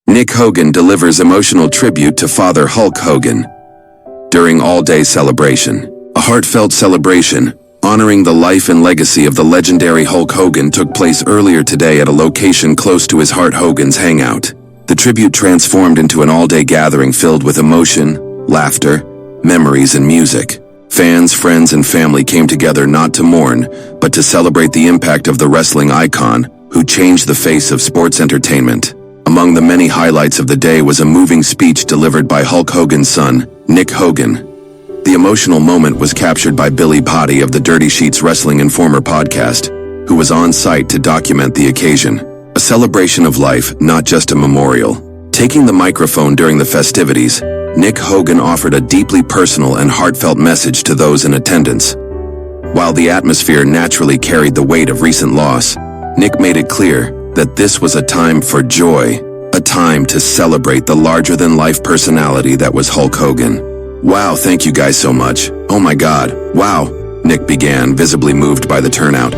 Nick Hogan delivers emotional tribute to Father Hulk Hogan. During all-day celebration, a heartfelt celebration honoring the life and legacy of the legendary Hulk Hogan took place earlier today at a location close to his Hulk Hogan's Hangout. The tribute transformed into an all-day gathering filled with emotion, laughter, memories, and music. Fans, friends, and family came together not to mourn, but to celebrate the impact of the wrestling icon who changed the face of sports entertainment. Among the many highlights of the day was a moving speech delivered by Hulk Hogan's son, Nick Hogan. The emotional moment was captured by Billy Potty of the Dirty Sheets Wrestling Informer podcast, who was on site to document the occasion. A celebration of life, not just a memorial. Taking the microphone during the festivities, Nick Hogan offered a deeply personal and heartfelt message to those in attendance. While the atmosphere naturally carried the weight of recent loss, Nick made it clear that this was a time for joy, a time to celebrate the larger-than-life personality that was Hulk Hogan. "Wow, thank you guys so much. Oh my God, wow," Nick began, visibly moved by the turnout.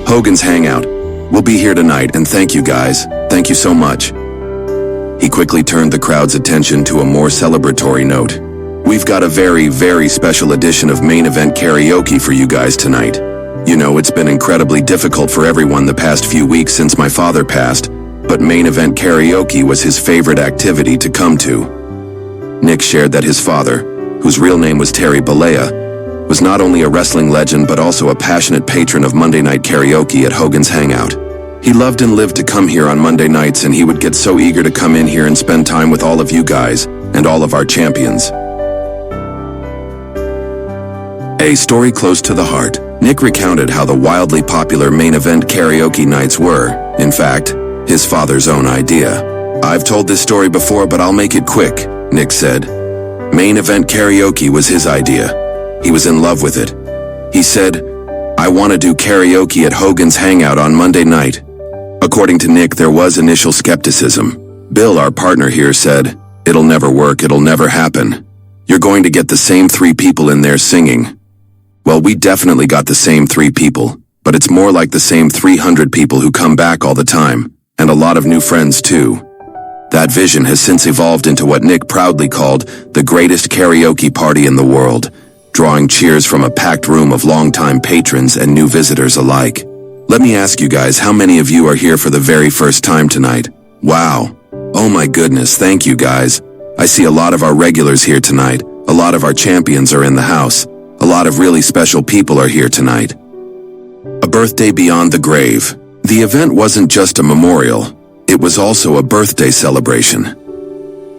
"Hogan's Hangout. We'll be here tonight, and thank you guys. Thank you so much." He quickly turned the crowd's attention to a more celebratory note. "We've got a very, very special edition of Main Event Karaoke for you guys tonight. You know, it's been incredibly difficult for everyone the past few weeks since my father passed, but Main Event Karaoke was his favorite activity to come to." Nick shared that his father, whose real name was Terry Bollea, was not only a wrestling legend but also a passionate patron of Monday night karaoke at Hogan's Hangout. He loved and lived to come here on Monday nights, and he would get so eager to come in here and spend time with all of you guys and all of our champions. A story close to the heart. Nick recounted how the wildly popular Main Event Karaoke nights were, in fact, his father's own idea. "I've told this story before, but I'll make it quick," Nick said. Main Event Karaoke was his idea. He was in love with it. He said, "I want to do karaoke at Hogan's Hangout on Monday night." According to Nick, there was initial skepticism. Bill, our partner here, said, "It'll never work, it'll never happen. You're going to get the same 3 people in there singing." Well, we definitely got the same 3 people, but it's more like the same 300 people who come back all the time, and a lot of new friends too. That vision has since evolved into what Nick proudly called the greatest karaoke party in the world, drawing cheers from a packed room of longtime patrons and new visitors alike. Let me ask you guys, how many of you are here for the very first time tonight? Wow. Oh my goodness, thank you guys. I see a lot of our regulars here tonight. A lot of our champions are in the house. A lot of really special people are here tonight. A birthday beyond the grave. The event wasn't just a memorial. It was also a birthday celebration.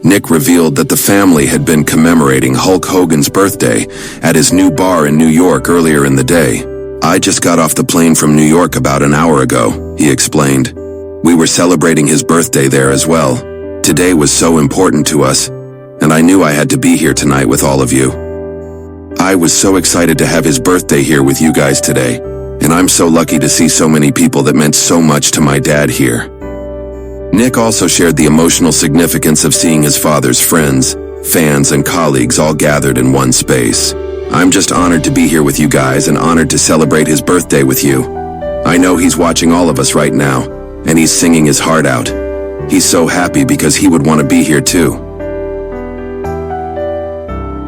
Nick revealed that the family had been commemorating Hulk Hogan's birthday at his new bar in New York earlier in the day. "I just got off the plane from New York about an hour ago," he explained. "We were celebrating his birthday there as well. Today was so important to us, and I knew I had to be here tonight with all of you. I was so excited to have his birthday here with you guys today, and I'm so lucky to see so many people that meant so much to my dad here." Nick also shared the emotional significance of seeing his father's friends, fans, and colleagues all gathered in one space. "I'm just honored to be here with you guys and honored to celebrate his birthday with you. I know he's watching all of us right now, and he's singing his heart out. He's so happy because he would want to be here too."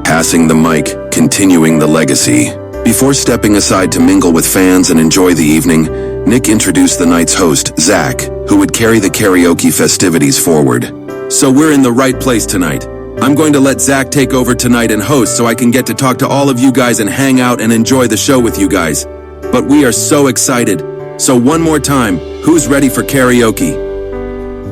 Passing the mic, continuing the legacy. Before stepping aside to mingle with fans and enjoy the evening, Nick introduced the night's host, Zach, who would carry the karaoke festivities forward. "So we're in the right place tonight. I'm going to let Zach take over tonight and host so I can get to talk to all of you guys and hang out and enjoy the show with you guys. But we are so excited. So one more time, who's ready for karaoke?"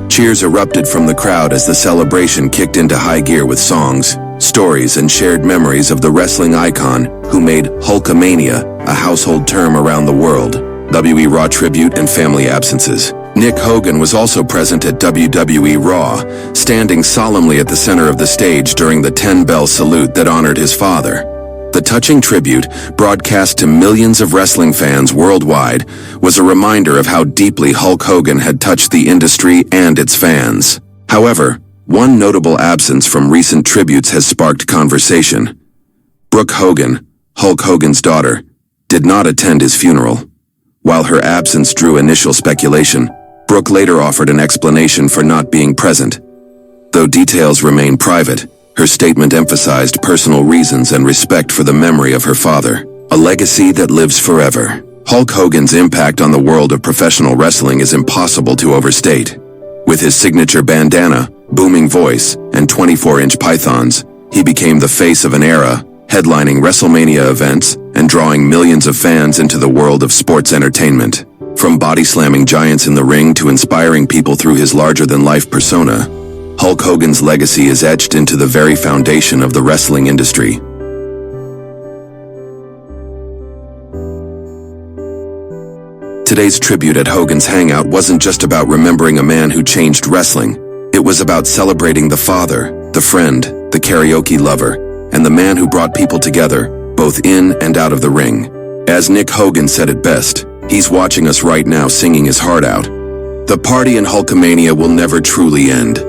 Cheers erupted from the crowd as the celebration kicked into high gear with songs, stories, and shared memories of the wrestling icon who made Hulkamania a household term around the world. WWE Raw tribute and family absences. Nick Hogan was also present at WWE Raw, standing solemnly at the center of the stage during the 10-bell salute that honored his father. The touching tribute, broadcast to millions of wrestling fans worldwide, was a reminder of how deeply Hulk Hogan had touched the industry and its fans. However, one notable absence from recent tributes has sparked conversation. Brooke Hogan, Hulk Hogan's daughter, did not attend his funeral. While her absence drew initial speculation, Brooke later offered an explanation for not being present. Though details remain private, her statement emphasized personal reasons and respect for the memory of her father, a legacy that lives forever. Hulk Hogan's impact on the world of professional wrestling is impossible to overstate. With his signature bandana, booming voice, and 24-inch pythons, he became the face of an era, headlining WrestleMania events and drawing millions of fans into the world of sports entertainment. From body-slamming giants in the ring to inspiring people through his larger-than-life persona, Hulk Hogan's legacy is etched into the very foundation of the wrestling industry. Today's tribute at Hogan's Hangout wasn't just about remembering a man who changed wrestling. It was about celebrating the father, the friend, the karaoke lover, and the man who brought people together, both in and out of the ring. As Nick Hogan said it best, he's watching us right now singing his heart out. The party in Hulkamania will never truly end.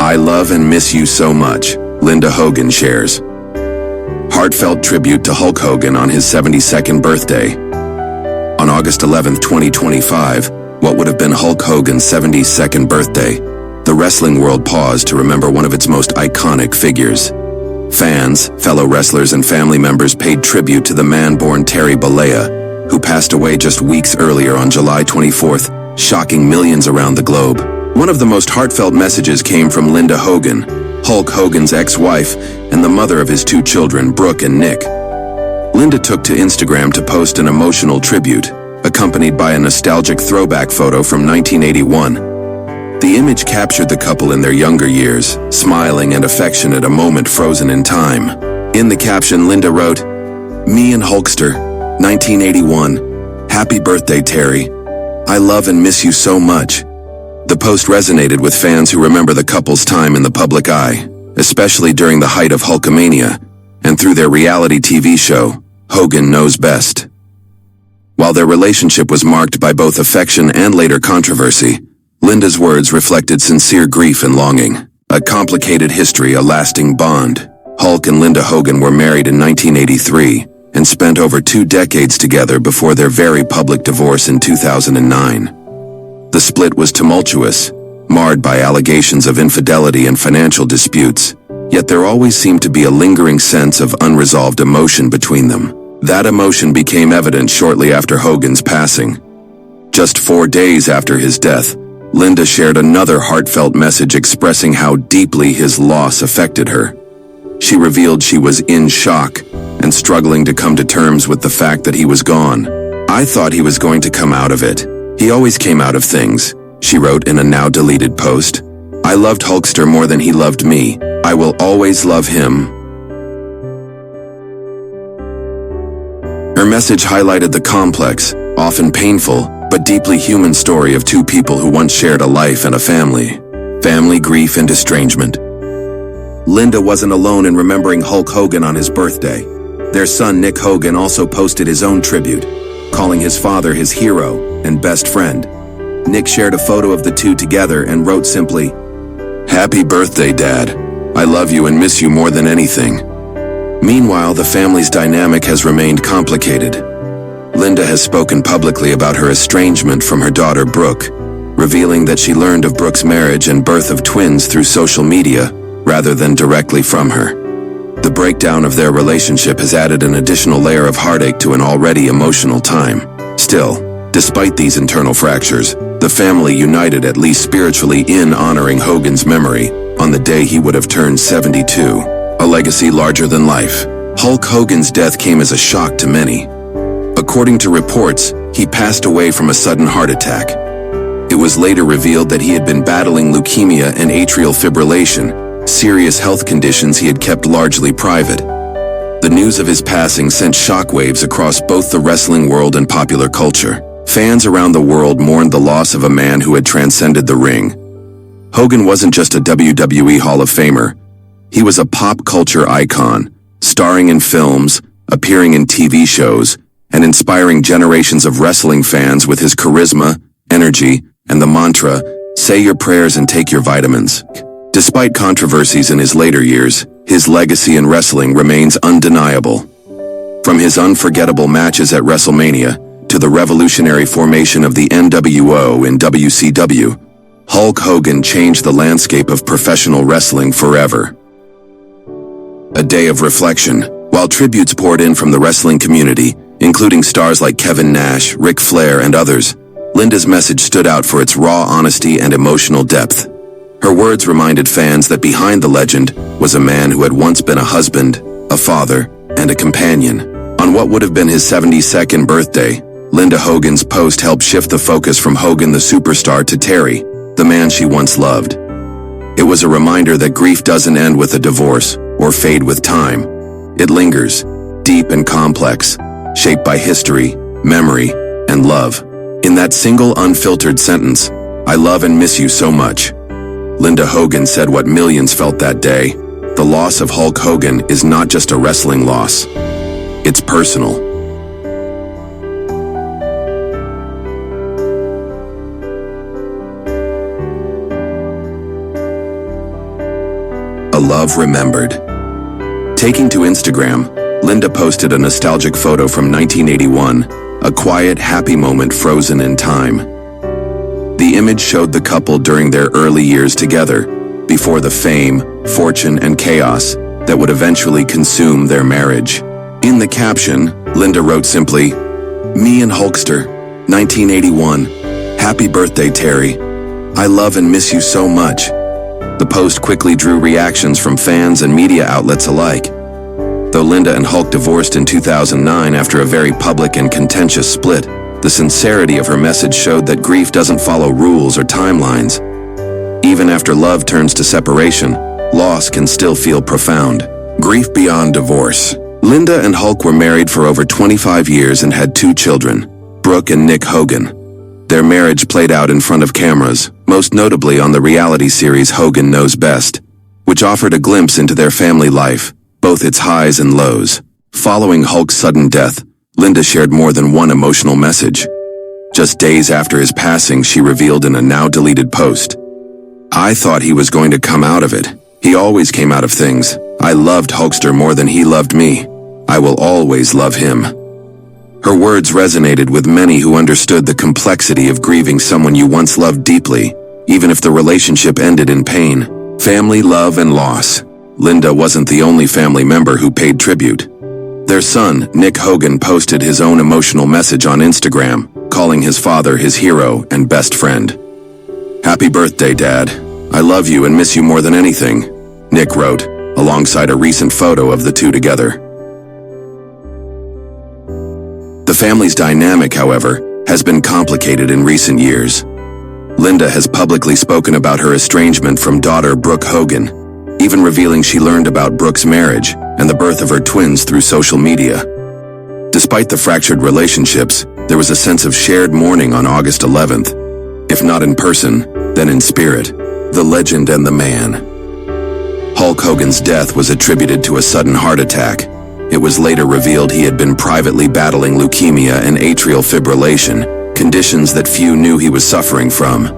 I love and miss you so much, Linda Hogan shares. Heartfelt tribute to Hulk Hogan on his 72nd birthday. On August 11, 2025, what would have been Hulk Hogan's 72nd birthday, the wrestling world paused to remember one of its most iconic figures. Fans, fellow wrestlers, and family members paid tribute to the man born Terry Bollea, who passed away just weeks earlier on July 24th, shocking millions around the globe. One of the most heartfelt messages came from Linda Hogan, Hulk Hogan's ex-wife and the mother of his two children, Brooke and Nick. Linda took to Instagram to post an emotional tribute, accompanied by a nostalgic throwback photo from 1981. The image captured the couple in their younger years, smiling and affectionate, a moment frozen in time. In the caption, Linda wrote, "Me and Hulkster, 1981. Happy birthday, Terry. I love and miss you so much." The post resonated with fans who remember the couple's time in the public eye, especially during the height of Hulkamania, and through their reality TV show, Hogan Knows Best. While their relationship was marked by both affection and later controversy, Linda's words reflected sincere grief and longing. A complicated history, a lasting bond. Hulk and Linda Hogan were married in 1983 and spent over 2 decades together before their very public divorce in 2009. The split was tumultuous, marred by allegations of infidelity and financial disputes, yet there always seemed to be a lingering sense of unresolved emotion between them. That emotion became evident shortly after Hogan's passing. Just 4 days after his death, Linda shared another heartfelt message expressing how deeply his loss affected her. She revealed she was in shock and struggling to come to terms with the fact that he was gone. "I thought he was going to come out of it. He always came out of things," she wrote in a now-deleted post. "I loved Hulkster more than he loved me. I will always love him." Her message highlighted the complex, often painful, but deeply human story of two people who once shared a life and a family. Family grief and estrangement. Linda wasn't alone in remembering Hulk Hogan on his birthday. Their son Nick Hogan also posted his own tribute, calling his father his hero and best friend. Nick shared a photo of the two together and wrote simply, "Happy birthday, Dad. I love you and miss you more than anything." Meanwhile, the family's dynamic has remained complicated. Linda has spoken publicly about her estrangement from her daughter Brooke, revealing that she learned of Brooke's marriage and birth of twins through social media rather than directly from her. The breakdown of their relationship has added an additional layer of heartache to an already emotional time. Still, despite these internal fractures, the family united, at least spiritually, in honoring Hogan's memory on the day he would have turned 72, a legacy larger than life. Hulk Hogan's death came as a shock to many. According to reports, he passed away from a sudden heart attack. It was later revealed that he had been battling leukemia and atrial fibrillation, serious health conditions he had kept largely private. The news of his passing sent shockwaves across both the wrestling world and popular culture. Fans around the world mourned the loss of a man who had transcended the ring. Hogan wasn't just a WWE Hall of Famer. He was a pop culture icon, starring in films, appearing in TV shows, and inspiring generations of wrestling fans with his charisma, energy, and the mantra, "Say your prayers and take your vitamins." Despite controversies in his later years, his legacy in wrestling remains undeniable. From his unforgettable matches at WrestleMania to the revolutionary formation of the NWO in WCW, Hulk Hogan changed the landscape of professional wrestling forever. A day of reflection, while tributes poured in from the wrestling community, including stars like Kevin Nash, Ric Flair, and others, Linda's message stood out for its raw honesty and emotional depth. Her words reminded fans that behind the legend was a man who had once been a husband, a father, and a companion. On what would have been his 72nd birthday, Linda Hogan's post helped shift the focus from Hogan the superstar to Terry, the man she once loved. It was a reminder that grief doesn't end with a divorce or fade with time. It lingers, deep and complex, shaped by history, memory, and love. In that single unfiltered sentence, "I love and miss you so much," Linda Hogan said what millions felt that day. The loss of Hulk Hogan is not just a wrestling loss. It's personal. A love remembered. Taking to Instagram, Linda posted a nostalgic photo from 1981, a quiet, happy moment frozen in time. The image showed the couple during their early years together, before the fame, fortune, and chaos that would eventually consume their marriage. In the caption, Linda wrote simply, "Me and Hulkster, 1981. Happy birthday, Terry. I love and miss you so much." The post quickly drew reactions from fans and media outlets alike. Though Linda and Hulk divorced in 2009 after a very public and contentious split, the sincerity of her message showed that grief doesn't follow rules or timelines. Even after love turns to separation, loss can still feel profound. Grief beyond divorce. Linda and Hulk were married for over 25 years and had 2 children, Brooke and Nick Hogan. Their marriage played out in front of cameras, most notably on the reality series Hogan Knows Best, which offered a glimpse into their family life, both its highs and lows. Following Hulk's sudden death, Linda shared more than one emotional message. Just days after his passing, she revealed in a now-deleted post, "I thought he was going to come out of it. He always came out of things. I loved Hulkster more than he loved me. I will always love him." Her words resonated with many who understood the complexity of grieving someone you once loved deeply, even if the relationship ended in pain. Family, love, and loss. Linda wasn't the only family member who paid tribute. Their son, Nick Hogan, posted his own emotional message on Instagram, calling his father his hero and best friend. "Happy birthday, Dad. I love you and miss you more than anything," Nick wrote, alongside a recent photo of the two together. The family's dynamic, however, has been complicated in recent years. Linda has publicly spoken about her estrangement from daughter Brooke Hogan, even revealing she learned about Brooke's marriage and the birth of her twins through social media. Despite the fractured relationships, there was a sense of shared mourning on August 11th, if not in person, then in spirit. The legend and the man. Hulk Hogan's death was attributed to a sudden heart attack. It was later revealed he had been privately battling leukemia and atrial fibrillation, conditions that few knew he was suffering from.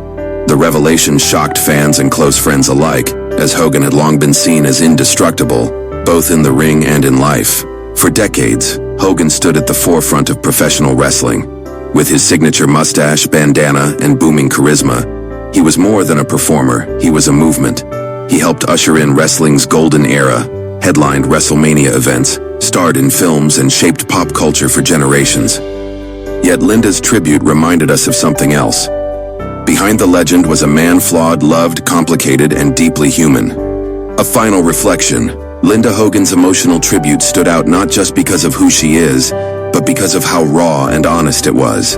The revelation shocked fans and close friends alike, as Hogan had long been seen as indestructible, both in the ring and in life. For decades, Hogan stood at the forefront of professional wrestling. With his signature mustache, bandana, and booming charisma, he was more than a performer, he was a movement. He helped usher in wrestling's golden era, headlined WrestleMania events, starred in films, and shaped pop culture for generations. Yet Linda's tribute reminded us of something else. Behind the legend was a man flawed, loved, complicated, and deeply human. A final reflection, Linda Hogan's emotional tribute stood out not just because of who she is, but because of how raw and honest it was.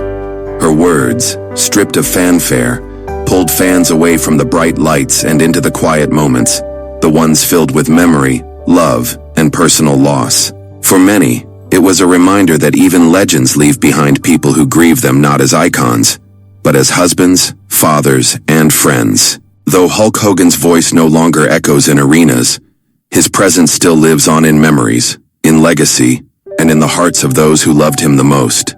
Her words, stripped of fanfare, pulled fans away from the bright lights and into the quiet moments, the ones filled with memory, love, and personal loss. For many, it was a reminder that even legends leave behind people who grieve them not as icons, but as husbands, fathers, and friends. Though Hulk Hogan's voice no longer echoes in arenas, his presence still lives on in memories, in legacy, and in the hearts of those who loved him the most.